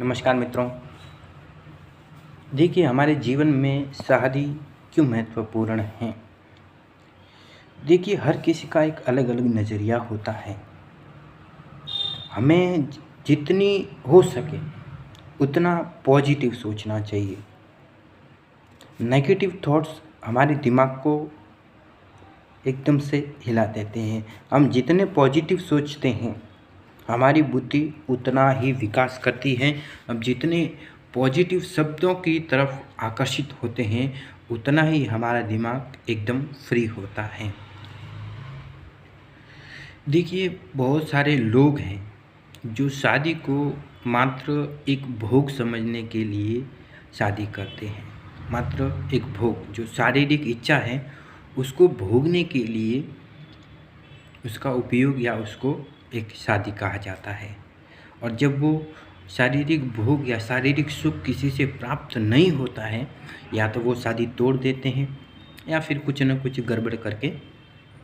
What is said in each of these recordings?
नमस्कार मित्रों। देखिए, हमारे जीवन में शादी क्यों महत्वपूर्ण है। देखिए, हर किसी का एक अलग अलग नज़रिया होता है। हमें जितनी हो सके उतना पॉजिटिव सोचना चाहिए। नेगेटिव थॉट्स हमारे दिमाग को एकदम से हिला देते हैं। हम जितने पॉजिटिव सोचते हैं हमारी बुद्धि उतना ही विकास करती है। अब जितने पॉजिटिव शब्दों की तरफ आकर्षित होते हैं उतना ही हमारा दिमाग एकदम फ्री होता है। देखिए, बहुत सारे लोग हैं जो शादी को मात्र एक भोग समझने के लिए शादी करते हैं। मात्र एक भोग, जो शारीरिक इच्छा है उसको भोगने के लिए उसका उपयोग या उसको एक शादी कहा जाता है। और जब वो शारीरिक भोग या शारीरिक सुख किसी से प्राप्त नहीं होता है, या तो वो शादी तोड़ देते हैं या फिर कुछ न कुछ गड़बड़ करके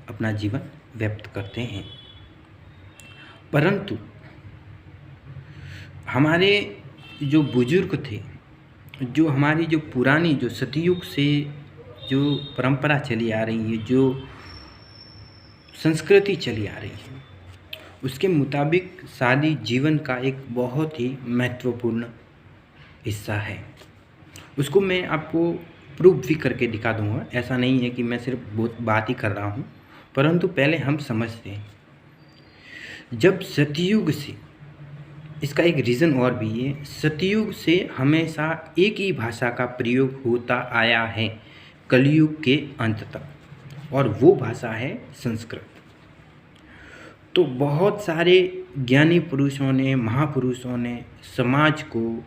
अपना जीवन व्यक्त करते हैं। परंतु हमारे जो बुजुर्ग थे, जो हमारी जो पुरानी जो सतयुग से जो परंपरा चली आ रही है, जो संस्कृति चली आ रही है, उसके मुताबिक शादी जीवन का एक बहुत ही महत्वपूर्ण हिस्सा है। उसको मैं आपको प्रूफ भी करके दिखा दूंगा। ऐसा नहीं है कि मैं सिर्फ बहुत बात ही कर रहा हूँ, परंतु पहले हम समझते हैं। जब सतयुग से, इसका एक रीज़न और भी है, सतयुग से हमेशा एक ही भाषा का प्रयोग होता आया है कलयुग के अंत तक, और वो भाषा है संस्कृत। तो बहुत सारे ज्ञानी पुरुषों ने, महापुरुषों ने समाज को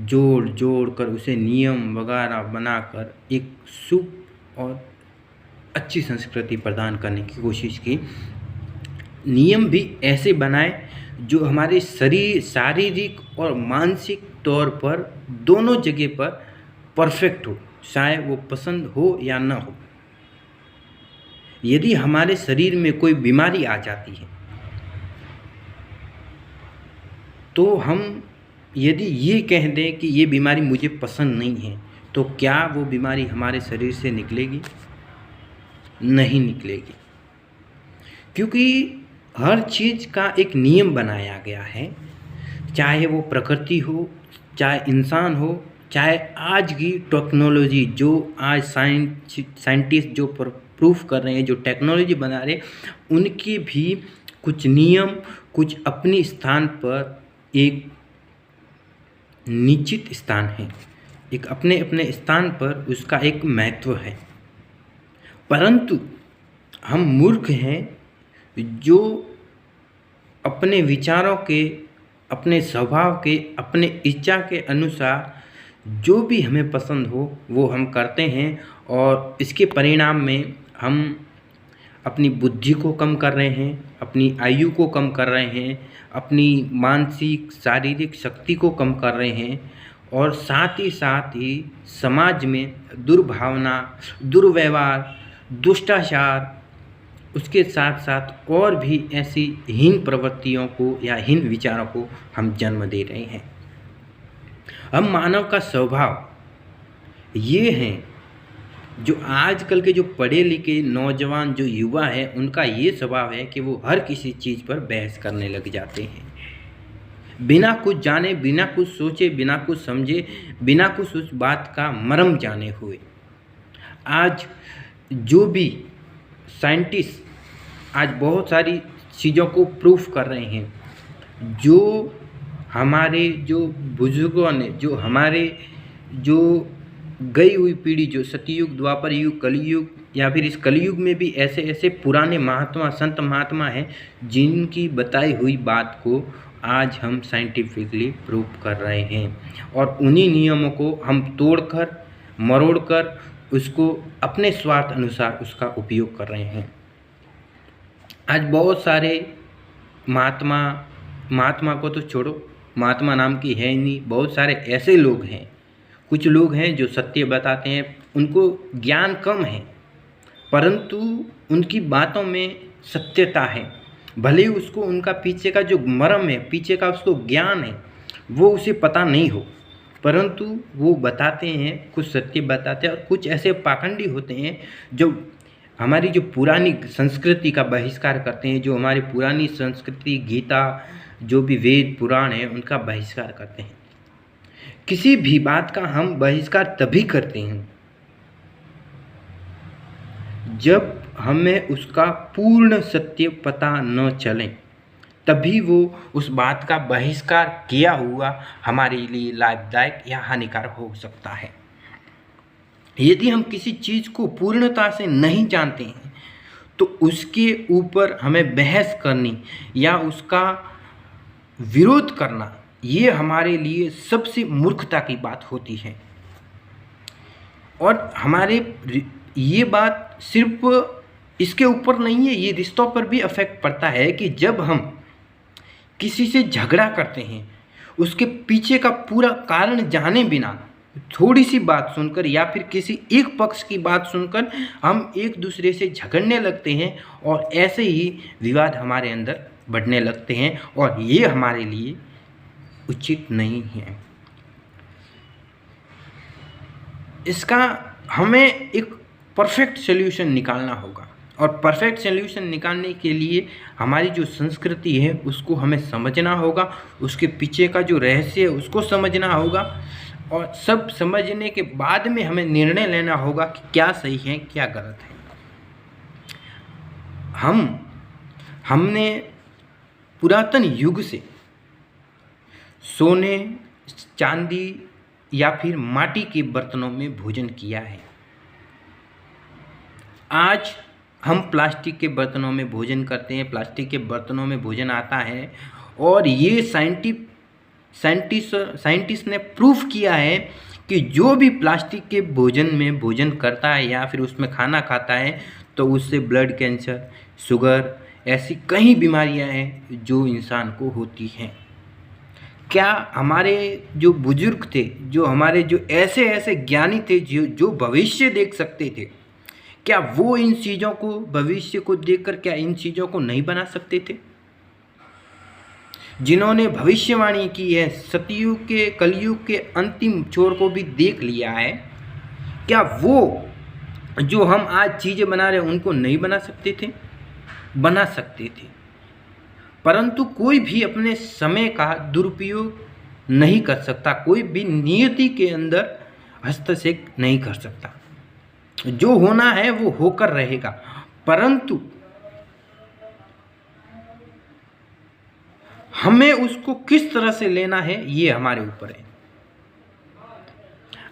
जोड़ जोड़ कर उसे नियम वगैरह बनाकर एक शुभ और अच्छी संस्कृति प्रदान करने की कोशिश की। नियम भी ऐसे बनाए जो हमारे शरीर, शारीरिक और मानसिक तौर पर दोनों जगह पर परफेक्ट हो, चाहे वो पसंद हो या ना हो। यदि हमारे शरीर में कोई बीमारी आ जाती है तो हम यदि ये कह दें कि ये बीमारी मुझे पसंद नहीं है, तो क्या वो बीमारी हमारे शरीर से निकलेगी? नहीं निकलेगी, क्योंकि हर चीज़ का एक नियम बनाया गया है। चाहे वो प्रकृति हो, चाहे इंसान हो, चाहे आज की टेक्नोलॉजी, जो आज साइंटिस्ट जो प्रूफ कर रहे हैं, जो टेक्नोलॉजी बना रहे हैं, उनकी भी कुछ नियम, कुछ अपनी स्थान पर एक निश्चित स्थान है, एक अपने अपने स्थान पर उसका एक महत्व है। परंतु हम मूर्ख हैं जो अपने विचारों के, अपने स्वभाव के, अपने इच्छा के अनुसार जो भी हमें पसंद हो वो हम करते हैं, और इसके परिणाम में हम अपनी बुद्धि को कम कर रहे हैं, अपनी आयु को कम कर रहे हैं, अपनी मानसिक शारीरिक शक्ति को कम कर रहे हैं, और साथ ही समाज में दुर्भावना, दुर्व्यवहार, दुष्टाचार, उसके साथ साथ और भी ऐसी हीन प्रवृत्तियों को या हीन विचारों को हम जन्म दे रहे हैं। हम मानव का स्वभाव ये है, जो आजकल के जो पढ़े लिखे नौजवान, जो युवा हैं, उनका ये स्वभाव है कि वो हर किसी चीज़ पर बहस करने लग जाते हैं, बिना कुछ जाने, बिना कुछ सोचे, बिना कुछ समझे, बिना कुछ उस बात का मर्म जाने हुए। आज जो भी साइंटिस्ट आज बहुत सारी चीज़ों को प्रूफ कर रहे हैं, जो हमारे जो बुजुर्गों ने, जो हमारे जो गई हुई पीढ़ी, जो सतयुग, द्वापर युग, कलयुग, या फिर इस कलयुग में भी ऐसे ऐसे पुराने महात्मा, संत महात्मा हैं जिनकी बताई हुई बात को आज हम साइंटिफिकली प्रूफ कर रहे हैं, और उन्हीं नियमों को हम तोड़कर, मरोड़कर उसको अपने स्वार्थ अनुसार उसका उपयोग कर रहे हैं। आज बहुत सारे महात्मा को तो छोड़ो, महात्मा नाम की है ही नहीं, बहुत सारे ऐसे लोग हैं, कुछ लोग हैं जो सत्य बताते हैं, उनको ज्ञान कम है परंतु उनकी बातों में सत्यता है। भले ही उसको, उनका पीछे का जो मर्म है, पीछे का उसको ज्ञान है, वो उसे पता नहीं हो, परंतु वो बताते हैं, कुछ सत्य बताते हैं और कुछ ऐसे पाखंडी होते हैं जो हमारी जो पुरानी संस्कृति का बहिष्कार करते हैं, जो हमारी पुरानी संस्कृति, गीता, जो भी वेद पुराण है उनका बहिष्कार करते हैं। किसी भी बात का हम बहिष्कार तभी करते हैं जब हमें उसका पूर्ण सत्य पता न चले, तभी वो उस बात का बहिष्कार किया हुआ हमारे लिए लाभदायक या हानिकारक हो सकता है। यदि हम किसी चीज़ को पूर्णता से नहीं जानते हैं तो उसके ऊपर हमें बहस करनी या उसका विरोध करना, ये हमारे लिए सबसे मूर्खता की बात होती है। और हमारे ये बात सिर्फ इसके ऊपर नहीं है, ये रिश्तों पर भी अफेक्ट पड़ता है कि जब हम किसी से झगड़ा करते हैं, उसके पीछे का पूरा कारण जाने बिना थोड़ी सी बात सुनकर या फिर किसी एक पक्ष की बात सुनकर हम एक दूसरे से झगड़ने लगते हैं और ऐसे ही विवाद हमारे अंदर बढ़ने लगते हैं, और ये हमारे लिए उचित नहीं है। इसका हमें एक परफेक्ट सॉल्यूशन निकालना होगा, और परफेक्ट सॉल्यूशन निकालने के लिए हमारी जो संस्कृति है उसको हमें समझना होगा, उसके पीछे का जो रहस्य है उसको समझना होगा, और सब समझने के बाद में हमें निर्णय लेना होगा कि क्या सही है क्या गलत है। हमने पुरातन युग से सोने, चांदी या फिर माटी के बर्तनों में भोजन किया है। आज हम प्लास्टिक के बर्तनों में भोजन करते हैं, प्लास्टिक के बर्तनों में भोजन आता है, और ये साइंटिस्ट ने प्रूफ किया है कि जो भी प्लास्टिक के भोजन में भोजन करता है या फिर उसमें खाना खाता है तो उससे ब्लड कैंसर, शुगर, ऐसी कई बीमारियां हैं जो इंसान को होती हैं। क्या हमारे जो बुजुर्ग थे, जो हमारे जो ऐसे ज्ञानी थे जो भविष्य देख सकते थे, क्या वो इन चीज़ों को, भविष्य को देखकर क्या इन चीज़ों को नहीं बना सकते थे? जिन्होंने भविष्यवाणी की है, सतयुग के, कलयुग के अंतिम छोर को भी देख लिया है, क्या वो जो हम आज चीज़ें बना रहे हैं उनको नहीं बना सकते थे? बना सकते थे, परंतु कोई भी अपने समय का दुरुपयोग नहीं कर सकता, कोई भी नियति के अंदर हस्तक्षेप नहीं कर सकता। जो होना है वो होकर रहेगा, परंतु हमें उसको किस तरह से लेना है ये हमारे ऊपर है।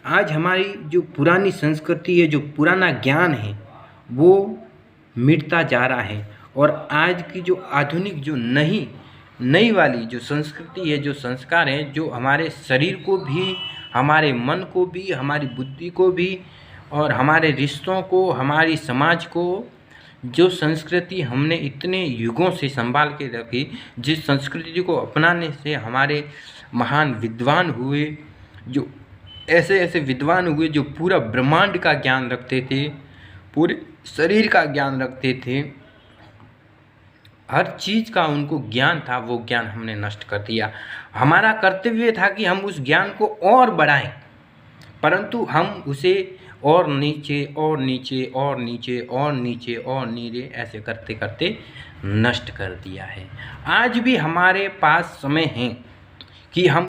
आज हमारी जो पुरानी संस्कृति है, जो पुराना ज्ञान है, वो मिटता जा रहा है, और आज की जो आधुनिक, जो नई वाली जो संस्कृति है, जो संस्कार है, जो हमारे शरीर को भी, हमारे मन को भी, हमारी बुद्धि को भी, और हमारे रिश्तों को, हमारी समाज को, जो संस्कृति हमने इतने युगों से संभाल के रखी, जिस संस्कृति को अपनाने से हमारे महान विद्वान हुए, जो ऐसे विद्वान हुए जो पूरा ब्रह्मांड का ज्ञान रखते थे, पूरे शरीर का ज्ञान रखते थे, हर चीज़ का उनको ज्ञान था, वो ज्ञान हमने नष्ट कर दिया। हमारा कर्तव्य था कि हम उस ज्ञान को और बढ़ाएं, परंतु हम उसे और नीचे और नीचे और नीचे और नीचे और नीचे ऐसे करते करते नष्ट कर दिया है। आज भी हमारे पास समय है कि हम